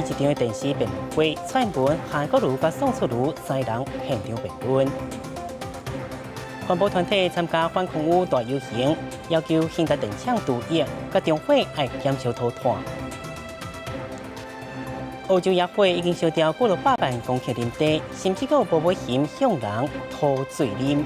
一场的电视辩论会，蔡英文、韩国瑜甲宋楚瑜三人现场辩论。环保团体参加反空污大游行，要求现代电厂除役，甲中会爱减少涂炭。欧洲议会已经烧掉过600万公顷林地，甚至有保险向人吐水啉。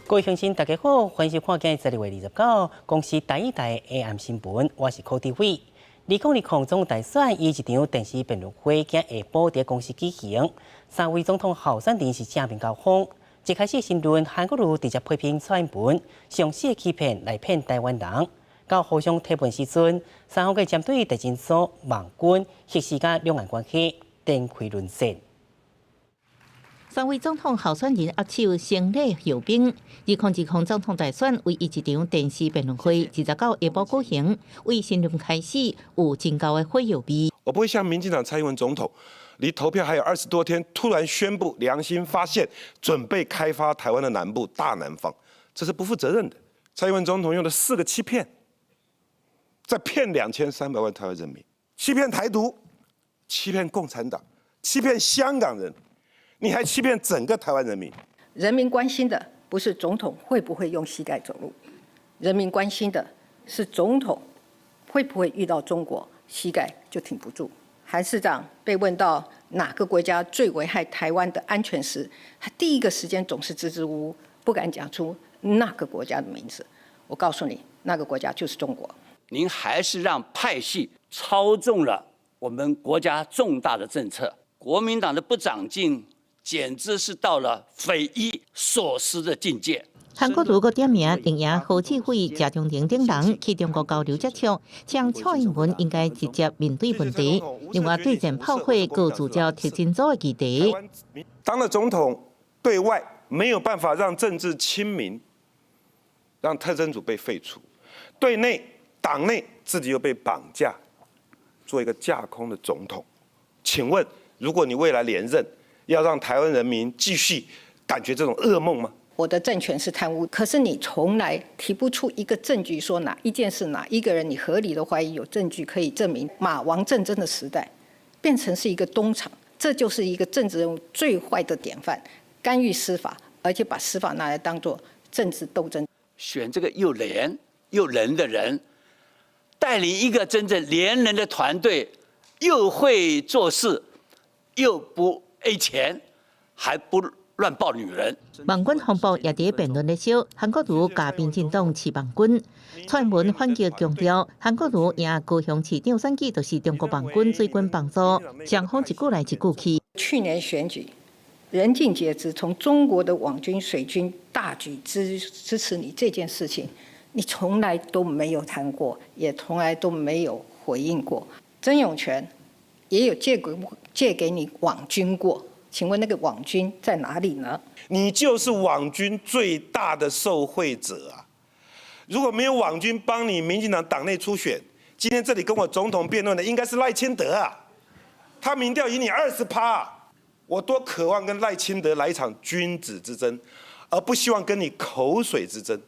各位乡亲，大家好，欢迎收看今日12月29公司第一台 AM 新闻，我是柯 TV。2020总统大选以一场电视辩论会，今下晡在公司举行。3位总统候选人是正面交锋。一开始新论韩国瑜直接批评蔡英文，详细欺骗来骗台湾人。到互相提问时阵，三方个针对地震所、盟军、核试甲两岸关系展开论战。3位总统候选人握手成礼休兵。2020总统大选为一场电视辩论会，29下晡举行。为新论开始有真高的火药味。我不会像民进党蔡英文总统，离投票还有20多天，突然宣布良心发现，准备开发台湾的南部大南方，这是不负责任的。蔡英文总统用了4个欺骗，再骗2300万台湾人民，欺骗台独，欺骗共产党，欺骗香港人。你还欺骗整个台湾人民。人民关心的不是总统会不会用膝盖走路，人民关心的是总统会不会遇到中国膝盖就挺不住。韩市长被问到哪个国家最危害台湾的安全时，他第一个时间总是支支吾吾，不敢讲出那个国家的名字。我告诉你，那个国家就是中国。您还是让派系操纵了我们国家重大的政策，国民党的不长进简直是到了匪夷所思的境界。韩国瑜阁点名另赢何志伟、谢长廷等人去中国交流接触，称蔡英文应该直接面对问题。另外，对战炮火各聚焦特侦组的议题。当了总统，对外没有办法让政治亲民，让特侦组被废除；对内，党内自己又被绑架，做一个架空的总统。请问，如果你未来连任，要让台湾人民继续感觉这种噩梦吗？我的政权是贪污，可是你从来提不出一个证据，说哪一件事、哪一个人，你合理的怀疑有证据可以证明。马王政争的时代，变成是一个东厂，这就是一个政治人物最坏的典范，干预司法，而且把司法拿来当作政治斗争。选这个又廉又人的人，带领一个真正廉人的团队，又会做事，又不A 钱，还不乱抱女人。盟军风暴也在辩论的时候，韩国瑜甲民进党饲盟军。蔡英文反击强调，韩国瑜赢高雄市长选举就是中国盟军追军帮助，双方一句来一句去。去年选举，人尽皆知，从中国的网军、水军大举支持你这件事情，你从来都没有谈过，也从来都没有回应过。曾永权也有借给你网军过，请问那个网军在哪里呢？你就是网军最大的受惠者啊！如果没有网军帮你民进党党内初选，今天这里跟我总统辩论的应该是赖清德啊，他民调赢你20%啊！我多渴望跟赖清德来一场君子之争，而不希望跟你口水之争。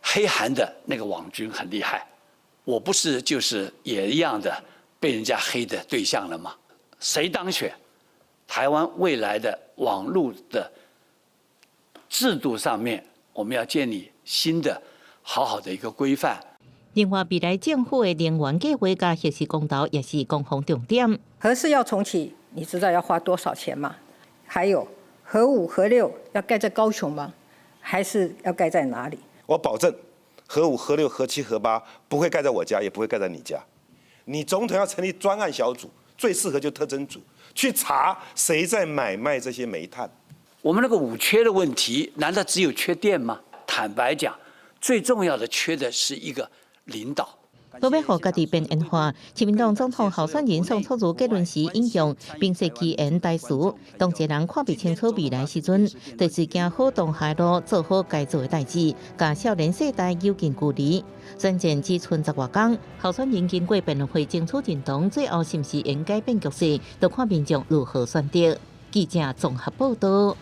黑韩的那个网军很厉害，我不是就是也一样的被人家黑的对象了吗？谁当选，台湾未来的网络的制度上面，我们要建立新的好好的一个规范。另外，未来政府的能源计划加核四公投也是攻防重点。核四要重启，你知道要花多少钱吗？还有核5、核6要盖在高雄吗？还是要盖在哪里？我保证，核5、核6、核7、核8不会盖在我家，也不会盖在你家。你总统要成立专案小组。最适合就特侦组去查谁在买卖这些煤炭。我们那个五缺的问题，难道只有缺电吗？坦白讲，最重要的缺的是一个领导。为要让家己变演化，亲民党总统候选人宋楚瑜结论时引用并说其言大词，当一个人看不清楚未来时阵，就是行好当下路，做好该做的代志，甲少年世代有近距离。选战只剩10多天，候选人经过辩论会争取认同，最后是不是应改变局势，就看民众如何选择。记者综合报道。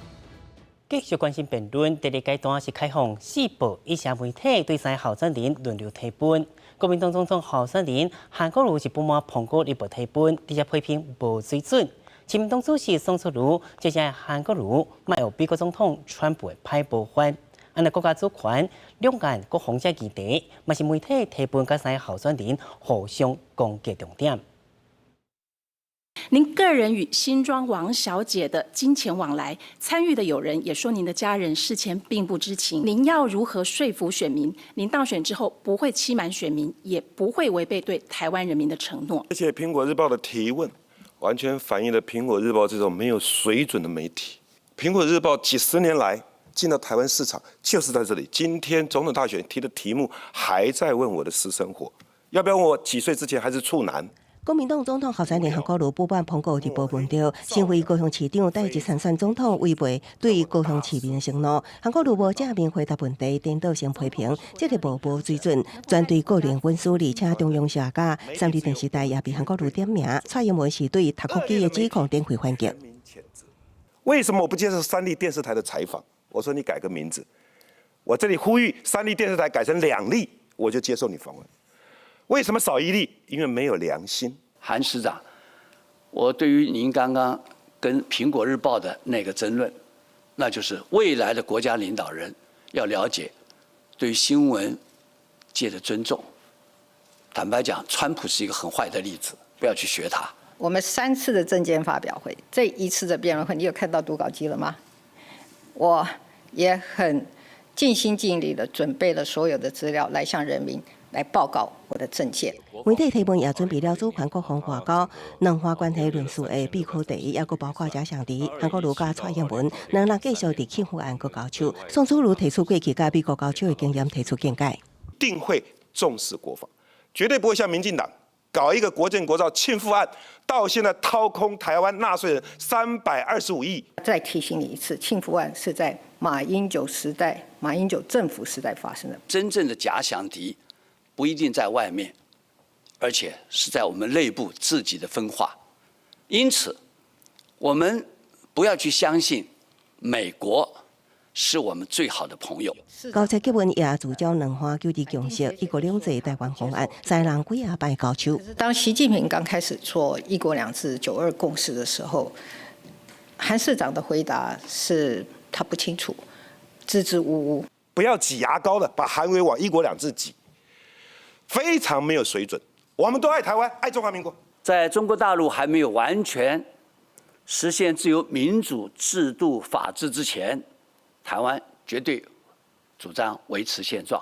继续关心辩论，第2阶段是开放4报以社媒体对3候选人轮流提问。国民党总统候选人韩国瑜是不满苹果日报提本，直接批评无水准。亲民党主席宋楚瑜就向韩国瑜卖有美国总统川普的歹报翻。按照国家主权、两岸各方者议题，嘛是媒体提本甲三个候选人互相攻击重点。您个人与新庄王小姐的金钱往来，参与的友人也说您的家人事前并不知情。您要如何说服选民？您当选之后不会欺瞒选民，也不会违背对台湾人民的承诺。而且《苹果日报》的提问，完全反映了《苹果日报》这种没有水准的媒体。《苹果日报》几十年来进到台湾市场，就是在这里。今天总统大选提的题目，还在问我的私生活，要不要问我几岁之前还是处男？国民党总统候选人韩国瑜不满苹果日报民调，身为高雄市长第一参选总统，违背对高雄市民的承诺。韩国瑜无正面回答问题，颠倒性批评，这个无水准，专对个人文书，而且中央下架。三立电视台也被韩国瑜点名，蔡英文是对读国机的指控点回反击。为什么我不接受三立电视台的采访？我说你改个名字，我这里呼吁三立电视台改成2立，我就接受你访问。为什么少1立？因为没有良心。韩市长，我对于您刚刚跟《苹果日报》的那个争论，那就是未来的国家领导人要了解对于新闻界的尊重。坦白讲，川普是一个很坏的例子，不要去学他。我们3次的政见发表会，这1次的辩论会，你有看到读稿机了吗？我也很尽心尽力的准备了所有的资料来向人民来报告我的政见。媒体提问也准备了主权国防外交、两岸关系论述的必考题，也佫包括假想敌韩国瑜甲蔡英文两人继续伫庆福案佫交手。宋楚瑜提出过去甲美国交手的经验，提出见解。定会重视国防，绝对不会像民进党搞一个国建国造庆复案，到现在掏空台湾纳税人325亿。再提醒你一次，庆复案是在马英九时代、马英九政府时代发生的。真正的假想敌不一定在外面，而且是在我们内部自己的分化。因此，我们不要去相信美国是我们最好的朋友。高层结论也主张两岸求治共识、一国两制台湾方案，三人几下摆交手。当习近平刚开始做一国两制、9·2共识的时候，韩市长的回答是他不清楚，支支吾吾。不要挤牙膏的把韩国往一国两制挤，非常没有水准。我们都爱台湾，爱中华民国。在中国大陆还没有完全实现自由民主制度法治之前，台湾绝对主张维持现状。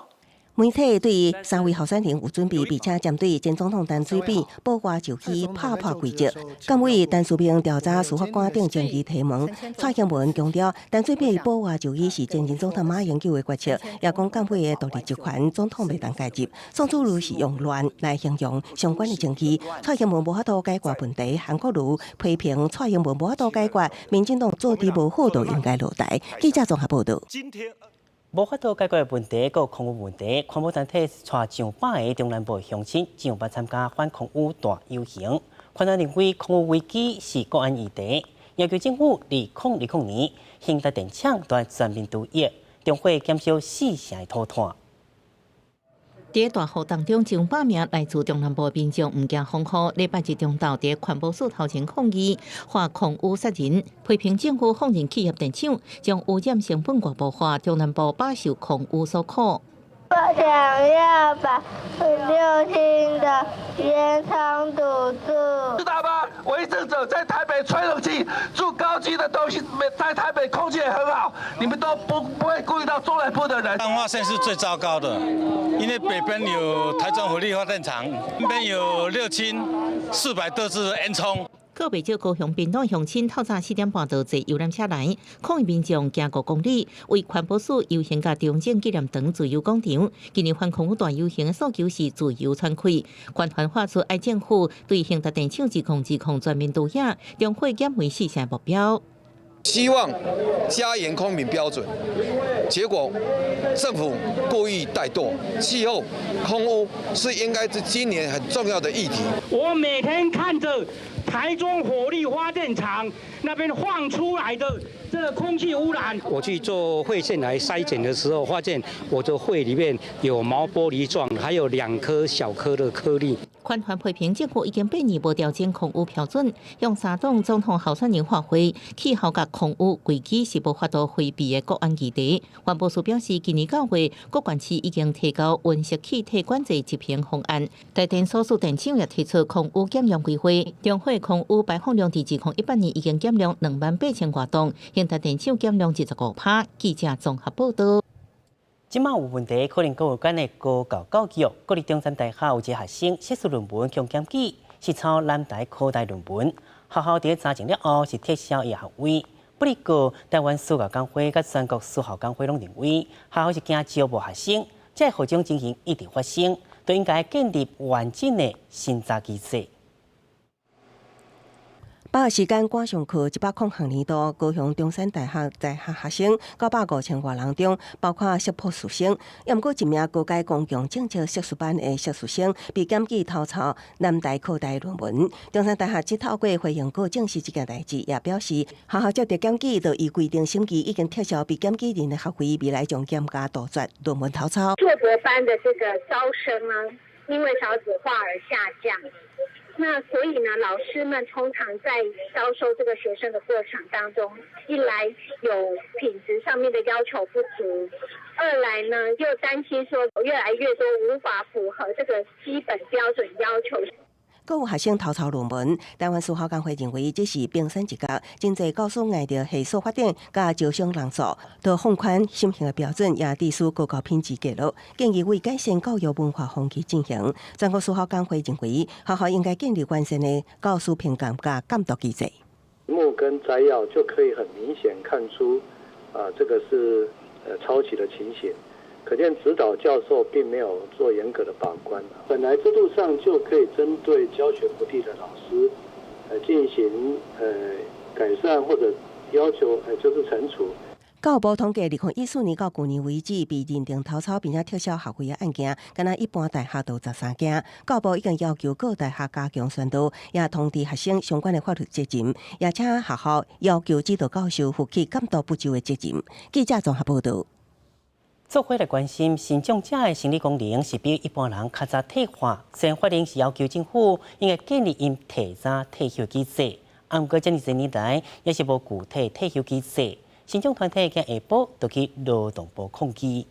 媒体对3位候选人有准备，并且针对前总统陈水扁保外就医拍规则。监委陈树明调查司法官等争议提问，蔡英文强调陈水扁保外就医是前任总统马英九的决策，也讲监委的独立职权总统袂当介入。宋楚瑜是用乱来形容相关的争议。蔡英文无法度解决问题，韩国瑜批评蔡英文无法度解决，民进党做得无好就应该落台。记者综合报道。无法度解决问题，佮空污问题，环保团体带上百个中南部乡亲上北参加反空污大游行。团队认为空污危机是国安议题，要求政府2020年兴达电厂在全面除役，中会减少4成的土炭。在大雨当中，100名来自中南部民众唔惊风雨，礼拜日中昼在环保署头前抗议，化空污杀人，批评政府放任企业电厂将污染成本外部化，中南部饱受空污所苦。我想要把6轻的烟囱堵住。知道吗？违者在台北吹冷气，住高级的东西，在台北空气也很好，你们都不会顾虑到中南部的人。彰化县是最糟糕的，因为北边有台中火力发电厂，那边有6轻400多支烟囱。个别少高雄屏东乡亲透早4点半就坐游览车来，抗议民众行5公里，为环保署游行甲中正纪念堂自由广场。今年反空污大游行的诉求是自由喘气，官团发出爱政府对兴达电厂指控全面杜压，中会减为4成目标。希望加严空品标准，结果政府故意怠惰。气候、空污是应该是今年很重要的议题。我每天看着台中火力发电厂那边放出来的这个空气污染。我去做肺腺癌筛检的时候，发现我的肺里面有毛玻璃状，还有2颗小颗的颗粒。宽环批评政府已经8年无调整空污标准，用3党总统候选人发挥气候甲空污规矩是无法度回避的国安议题。环保署表示，今年9月，各县市已经提高温室气体管制执行方案。台电所属电厂也提出空污减量规划，中火空污排放量伫2018年已经减量28000多吨，现台电厂减量15%。记者综合报道。即马有问题，可能跟有关的高教育，国立中山大学有一个学生写出论文强检举，是抄南大科大论文，学校伫查证了后是撤销伊学位。不过，台湾数学工会甲全国数学工会拢认为，学校是惊招募学生，这学种情形一直发生，都应该建立完整的审查机制。把握时间赶上去100项年度，高雄中山大学在学学生95000多人中，包括硕博士生，也毋过一名高阶公共政策硕士班的硕士生被检举偷抄南大科大论文。中山大学即透过回应稿证实这件代志，也表示学校接到检举，就依规定审议已经撤销被检举人的学位，未来将严加杜绝论文偷抄。硕博班的这个招生呢，因为少子化而下降。那所以呢，老师们通常在招收这个学生的过程当中，一来有品质上面的要求不足，二来呢又担心说越来越多无法符合这个基本标准要求。阁有学生偷抄论文，台湾数学工会认为这是冰山一角，真侪教师碍着系数发展甲招生人数，都放宽审核的标准，也低输高品质记录，建议为改善教育文化风气进行。全国数学工会认为，学校应该建立完善的教师评鉴甲监督机制。题目跟摘要就可以很明显看出，这个是抄袭的情形。可见指导教授并没有做严格的把关，本来制度上就可以针对教学不力的老师，进行改善或者要求就是惩处。教育部统计，2014年到去年为止，被认定偷抄并且撤销学位的案件，敢若一般大学都13件。教育部已经要求各大学加强宣导，也通知学生相关的法律责任，也请学校要求指导教授负起监督不周的责任。记者综合报道。做伙来关心新长者的心理功能是比一般人较早退化，虽然法令是要求政府应该建立因提早退休机制，不过这20年来也是无具体退休机制。新长团体今下晡就去劳动部抗议。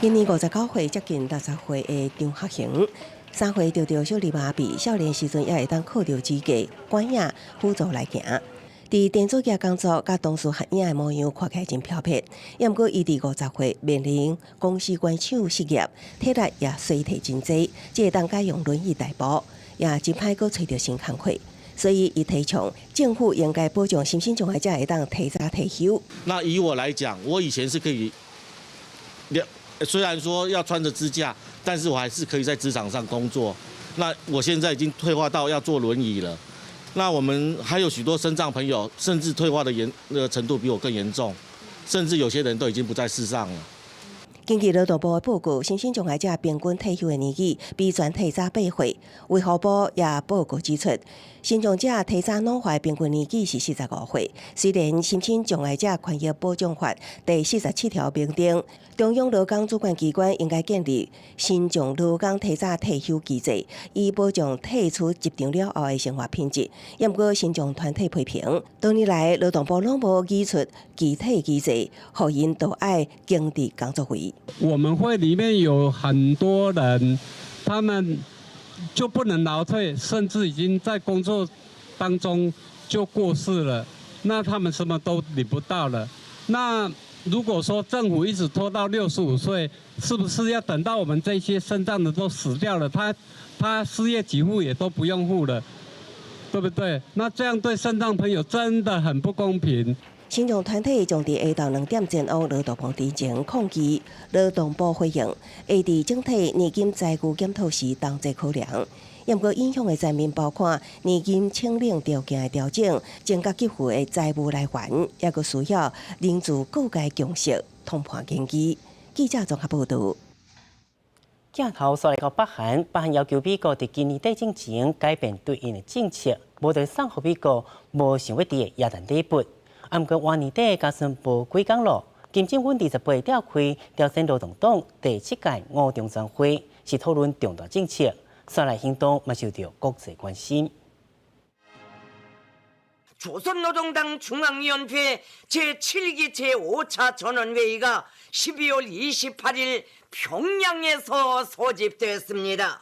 今年59岁接近60岁的张学雄，3岁得到小儿麻痹，少年时阵也会当靠着支架、拐杖辅助来行。伫电子业工作，甲同事合影的模样看起来真漂泊。也毋过，伊伫50岁面临公司关厂失业，体力也衰退真济，只会当改用轮椅代步，也真歹阁找着新工课。所以，伊提倡政府应该保障身心障碍者会当提早退休。那以我来讲，我以前是可以，虽然说要穿着支架，但是我还是可以在职场上工作。那我现在已经退化到要坐轮椅了。那我们还有许多身障朋友，甚至退化的程度比我更严重，甚至有些人都已经不在世上了。根据劳动部的报告，身心障碍者平均退休的年纪比全体早8岁。卫福部也报告指出，身障者提早老化平均年纪是45岁。虽然身心障碍者权益保障法第47条明定，中央劳工主管机关应该建立身障劳工提早退休机制，以保障退出职场了后的生活品质。也毋过，身障团体批评，多年来劳动部拢无举出具体机制，互因都爱经历工作会。我们会里面有很多人，他们就不能劳退，甚至已经在工作当中就过世了，那他们什么都领不到了。那如果说政府一直拖到65岁，是不是要等到我们这些身障的都死掉了，他失业给付也都不用付了，对不对？那这样对身障朋友真的很不公平。身障团体将伫下昼2点前往劳动部之前抗议，劳动部回应，会伫整体年金财务检讨时同齐考量。也毋过影响的层面包括年金清领条件的调整、增加给付的债务来源，也佫需要领自各界共识通盘研究。记者综合报道。镜头刷来到北韩，北韩要求美国在今年底之前改变对应的政策，无对送予美国无想要伫亚弹礼物。啊，毋过往年底加上无几工咯，金正恩28召开朝鲜劳动党第7届5中全会，是讨论重大政策，刷来行动嘛受到国际关心。 조선노동당 중앙위원회 제7기 제5차 전원회의가 12월 28일 평양에서 소집됐습니다.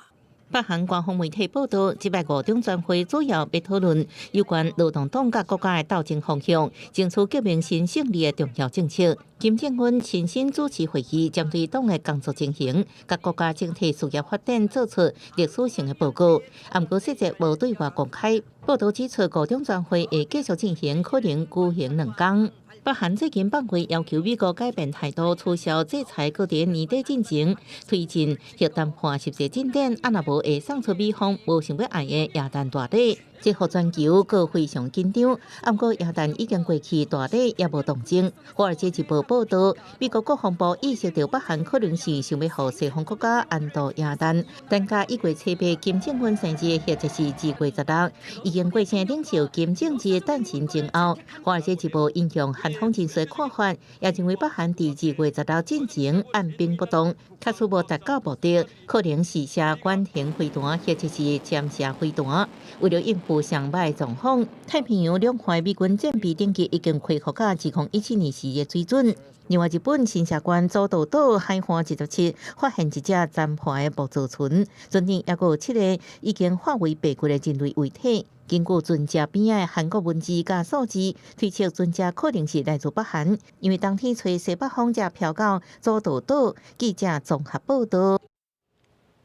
北韩官方媒体报道，这摆5中全会主要要讨论有关劳动党甲国家的斗争方向，争取革命新胜利的重要政策。金正恩亲身主持会议，针对党的工作情形、甲国家整体事业发展做出历史性的报告。不过细节无对外公开。报道指出，5中全会会继续进行，可能举行2天。 北韩最近放话要求美国改变态度，取消制裁，搁伫年底进前推进核谈判实际进展，若无会送出美方无想要爱的亚弹大礼。这互全球搁非常紧张。不过亚弹已经过去，大礼也无动静。华尔街日报报道，美国国防部意识到北韩可能是想要互西方国家安度亚弹，但加1月7日金正恩生日，或者是2月16日，已经过生领袖金正日诞辰前后，华尔街日报引用韩方人士看法，也认为北韩伫2月16日进前按兵不动，确实无达到目的，可能是射远程飞弹或者是潜射飞弹，为了应付上歹状况，太平洋两岸美军战备等级已经恢复到2017年时的水准。另外，日本新社关佐渡岛海岸17发现一只残破的木造船，船顶也有7个已经化为白骨的人类遗体。根据船只边的韩国文字甲数字，推测船只可能是来自北韩，因为当天吹西北风才飘到佐渡岛。记者综合报道。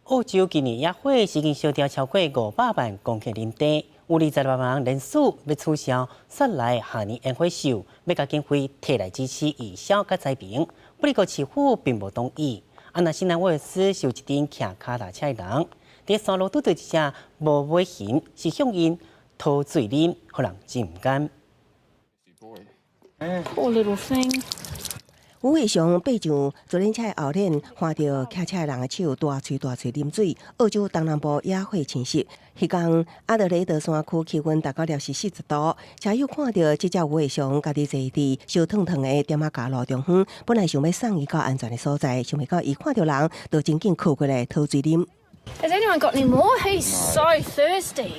澳洲今年野火已经烧掉超过500万公顷林地，有28万人数要取消雪梨下年烟火秀，要甲经费摕来支持义消甲灾民，不过市府并无同意。那新南威尔斯有一顶骑脚踏车的人，伫山路拄到一只无尾熊，是向因讨水啉，互人真唔甘。Poor little thing. 吴伟雄爬上自行车后脸，看到骑车人的手大喙啉水。澳洲东南部野火侵袭，迄天阿德雷德山区气温达到40度。车友看到这只吴伟雄家己坐伫烧烫烫的点仔架路中央，本来想要送伊到安全的所在，想袂到伊看到人，就真紧靠过来讨水啉。Has anyone got any more? He's so thirsty.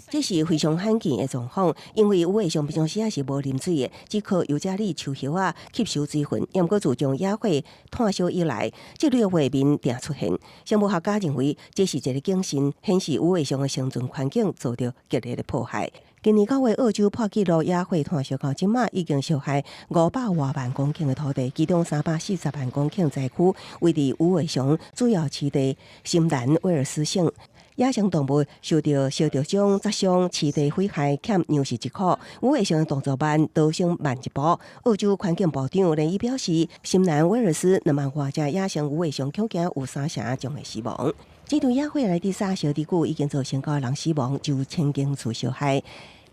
这是非常罕见的状况，因为有的上平常时也是无啉水的，只靠尤加利树叶啊吸收水分。也毋过自从野火炭烧以来，这类画面定出现。生物学家认为，这是一个警讯，显示有的上的生存环境遭到激烈的迫害。今年9月，澳洲破纪录野火炭烧到即马已经烧害500多万公顷的土地，其中340万公顷灾区位伫有尾熊主要栖地新南威尔斯省。野生动物受到烧着种、砸伤、饲地毁害，欠粮食一苦。有尾熊的动作慢，逃生慢一步。澳洲环境部长连伊表示，新南威尔斯2万多只野生有尾熊，恐惊有3成将会死亡。这场野火来伫沙烧地区已经造成9人死亡，9千间厝烧害。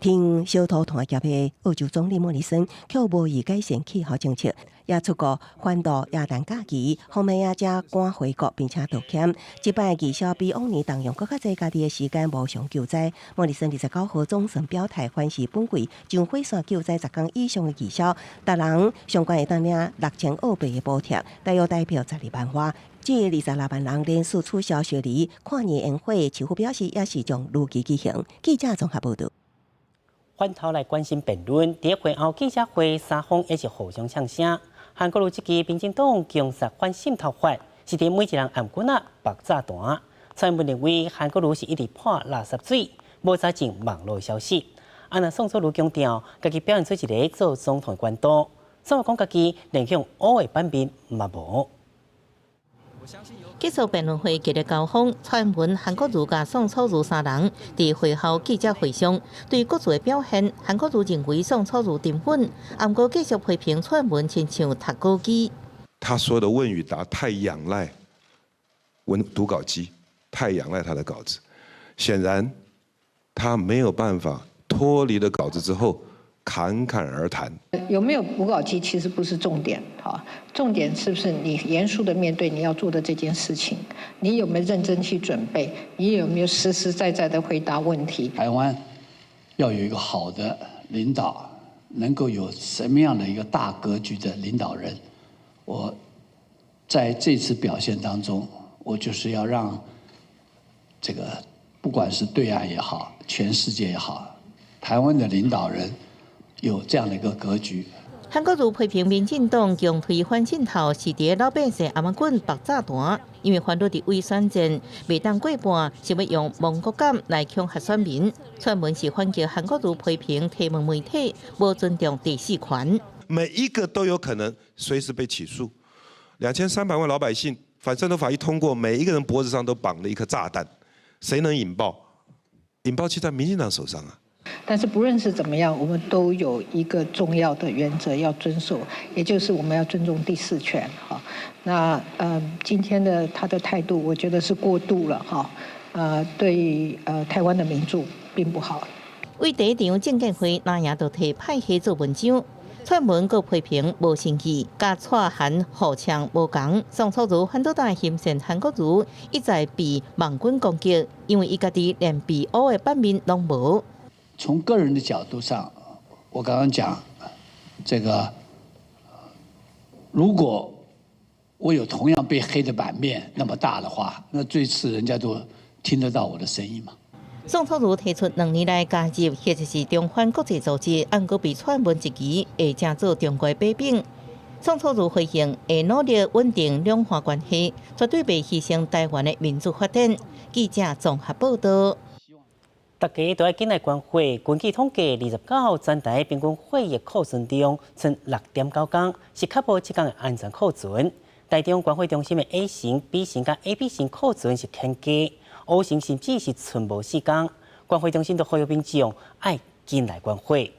听小土团结的澳洲总理莫里森却无意改善气候政策，也出国反导亚弹假期，方面也才赶回国并且道歉。这摆技巧比往年动用更较侪家己的时间无偿救灾。莫里森29号总算表态，凡是本季上火线救灾10天以上的技巧，达人相关会当领6000澳币的补贴，大约代表12万外。至于26万人连续取消雪梨跨年宴会，市府表示也是将如期举行。记者综合报道。翻头来关心辩论，伫会后记者会，三方也是互相呛声。韩国有一支民进党强杀反渗透法，是伫每一人暗棍啊爆炸弹。传闻认为韩国瑜是一直泼垃圾水，无查证网络消息。那宋楚瑜强调，家己表现出一个做总统的官道，怎么讲家己连向乌的版面嘛无？结束辩论会，激烈交锋。蔡英文、韩国瑜甲宋楚瑜3人伫会后记者会上对各自的表现，韩国瑜认为宋楚瑜顶粉，不过继续批评蔡英文亲像读稿机。他说的问与答太仰赖读稿机，太仰赖他的稿子，显然他没有办法脱离了稿子之后，侃侃而谈。有没有补稿期其实不是重点，重点是不是你严肃的面对你要做的这件事情，你有没有认真去准备，你有没有实实在在的回答问题。台湾要有一个好的领导，能够有什么样的一个大格局的领导人，我在这次表现当中，我就是要让这个不管是对岸也好，全世界也好，台湾的领导人有这样的一个格局。韩国瑜批评民进党强推反镜头是伫老百姓阿妈棍爆炸弹，因为反对伫为选战未当过半，是要用亡国感来恐吓选民。传闻是反击韩国瑜批评提问媒体无尊重第四权，每一个都有可能随时被起诉。2300万老百姓，反渗透法一通过，每一个人脖子上都绑了一颗炸弹，谁能引爆？引爆器在民进党手上啊！但是不论是怎么样，我们都有一个重要的原则要遵守，也就是我们要尊重第四权。那今天的他的态度，我觉得是过度了对台湾的民主并不好。为第一场政见会那也都替派系做文章。传闻佮批评无生气，甲蔡韩互呛无共。宋楚瑜反倒在嫌嫌韩国瑜一再被网军攻击，因为伊家己连被殴的版面拢无。从个人的角度上，我刚刚讲，这个如果我有同样被黑的版面那么大的话，那最次人家都听得到我的声音嘛。宋楚瑜提出2年来加入或者是中反国际组织，按个被传闻一期会正做中国把柄。宋楚瑜回应会努力稳定两岸关系，绝对袂牺牲台湾的民主发展。记者综合报道。大家都要紧来关怀。根据统计，29号全台平均会议库存中剩6.9天，是确保7天的安全库存。台中关怀中心的 A 型、B 型甲 AB 型库存是欠佳，O 型甚至是存无4天。关怀中心都呼吁民众爱紧来关怀。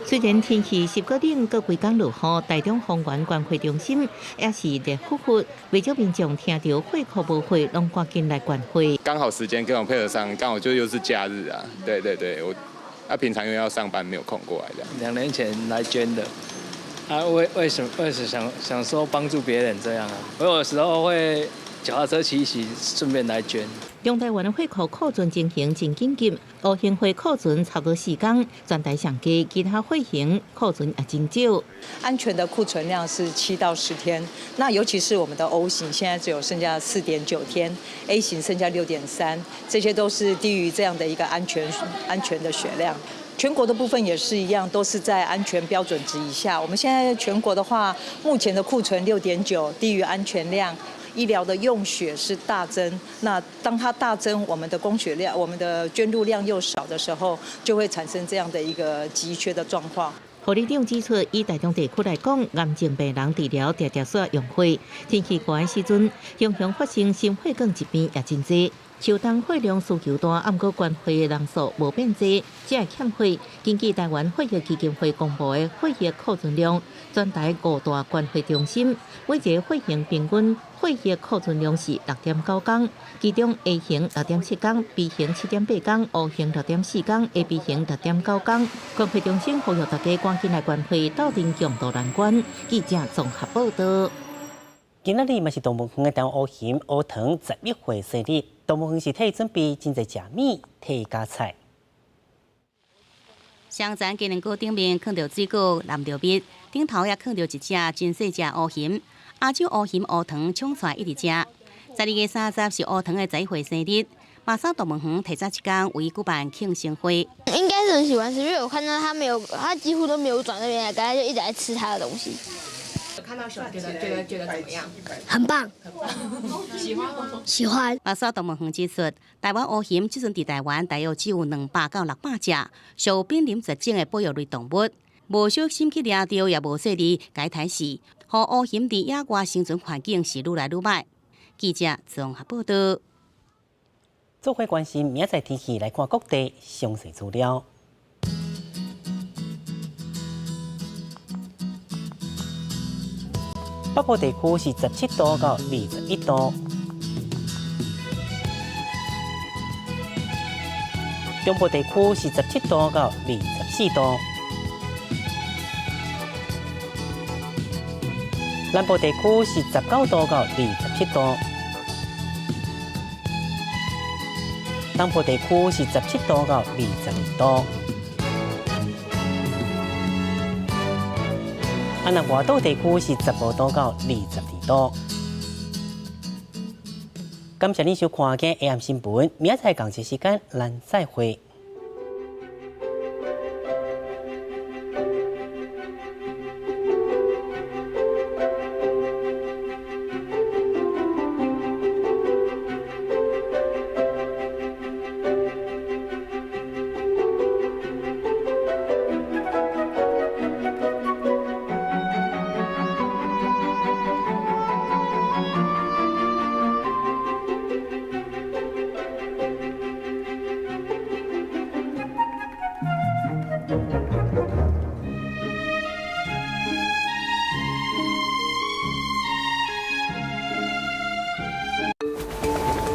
虽然天气湿过冷，各几天落雨，台中丰原关怀中心也是热乎乎，为咗民众听到会库无会，拢赶紧来关怀。刚好时间跟我配合上，刚好就又是假日啊，对，我平常因为要上班没有空过来这样。2年前来捐的，为什么想说帮助别人这样啊？我有时候会脚踏车骑一骑，顺便来捐。中台湾的会库库存情形真紧急，O型会库存差不多4天，全台上加，其他会型库存也真少。安全的库存量是7到10天，那尤其是我们的 O 型，现在只有剩下4.9天 ，A 型剩下6.3，这些都是低于这样的一个安全的血量。全国的部分也是一样，都是在安全标准值以下。我们现在全国的话，目前的库存6.9，低于安全量。医疗的用血是大增，那当它大增，我们的供血量、我们的捐入量又少的时候，就会产生这样的一个急缺的状况。护理长指出，以台中地区来讲，癌症病人治疗常常需要用血，天气寒的时阵，常常发生心血管疾病也真多。秋冬血量需求大，暗过关血的人数无变多，只系欠血。根据台湾血液基金会公布的血液库存量，全台5大关血中心，每一个血型平均血液库存量是6.9天，其中 A 型6.7天 ，B 型7.8天 ，O 型6.4天 ，AB 型6.9天。关血中心呼吁大家赶紧来关血，斗阵强度难关。记者综合报道。今仔日嘛是动物园的台湾乌熊乌糖11岁生日，动物园是替伊准备真侪食米，替伊加菜。双层机能锅顶面放着水果、淋着蜜，顶头也放着一只真细只乌熊。亚洲乌熊乌糖抢出一直食。12月30是乌糖的11岁生日，马上动物园提早1天为伊举办庆生会。应该是很喜欢吃，因为我看到他几乎都没有转那边来，刚才就一直在吃他的东西。看到熊觉得怎么样？很棒，喜欢吗？喜欢。马少动物园指出，台湾乌熊即阵伫台湾大约只有200到600只，受濒临绝种的保育类动物，无小心去抓到也无细致该抬死，互乌熊伫野外生存环境是愈来愈歹。记者综合报道。做伙关心明仔天气，来看各地详细资料。北部地区是17度到21度，中部地区是17度到24度，南部地区是19度到27度，东部地区是17度到22度。南外岛地区是15度到22度。感谢您收看今下暗新闻，明仔载同一时间咱再会。